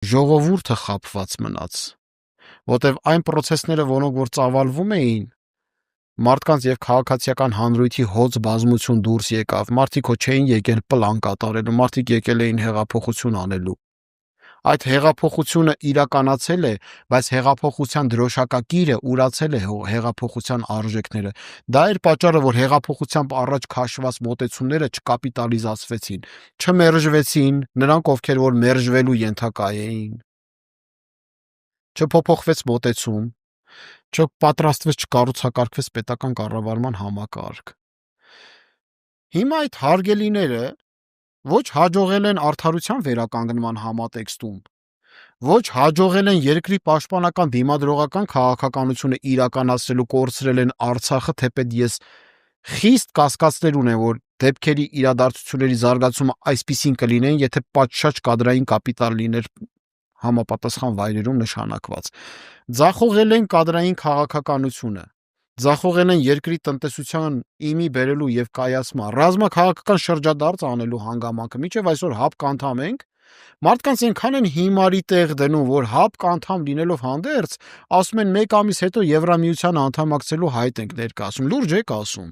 ժողովուրդը խաբված մնաց, որտեվ այն պրոցեսները, որոնք որ ծավալվում էին, մարդկանց եւ քաղաքացիական հանրույթի հոծ բազմություն դուրս եկավ, մարդիկ չէին եկել պլան կատարելու, մարդիկ եկել էին հեղափոխություն անելու։ Այդ հեղափոխությունը իրականացել է, բայց հեղափոխության դրոշակակիրը ուրացել է հեղափոխության արժեքները։ Դա էր պատճառը, որ հեղափոխությամբ առաջ քաշված մոտեցումները չկապիտալիզացվեցին, չմերժվեցին, նրանք ովքեր որ մերժվելու ենթակա էին։ Չփոփոխվեց մոտեցում, չպատրաստվեց, չկառուցակարգվեց պետական կառավարման համակարգ։ Հիմա այդ հարգելիները ոչ հաջողել են արդարության վերականգնման համատեքստում, ոչ հաջողել են երկրի պաշտպանական դիմադրողական քաղաքականությունը իրականացնելու, կորցրել են Արցախը, թեպետ ես խիստ կասկածներ ունեմ, որ դեպքերի իրադարձությունների զարգացումը այսպիսին կլինեն, եթե պատշաճ կադրային կապիտալ լիներ համապատասխան վայրերում նշանակված։ Ձախողել են կադրային քաղաքականությունը, ձախողել են երկրի տնտեսության իմի բերելու եւ կայացման, ռազմաքաղաքական շրջադարձ անելու հանգամանքը, մինչեւ այսօր ՀԱՊԿ անդամ ենք, մարդկանց այնքան են հիմարի տեղ դնում, որ ՀԱՊԿ անդամ լինելով հանդերձ, ասում են 1 ամիս հետո Եվրամիության անդամակցելու հայտ ենք ներկայացում, լուրջ եք ասում։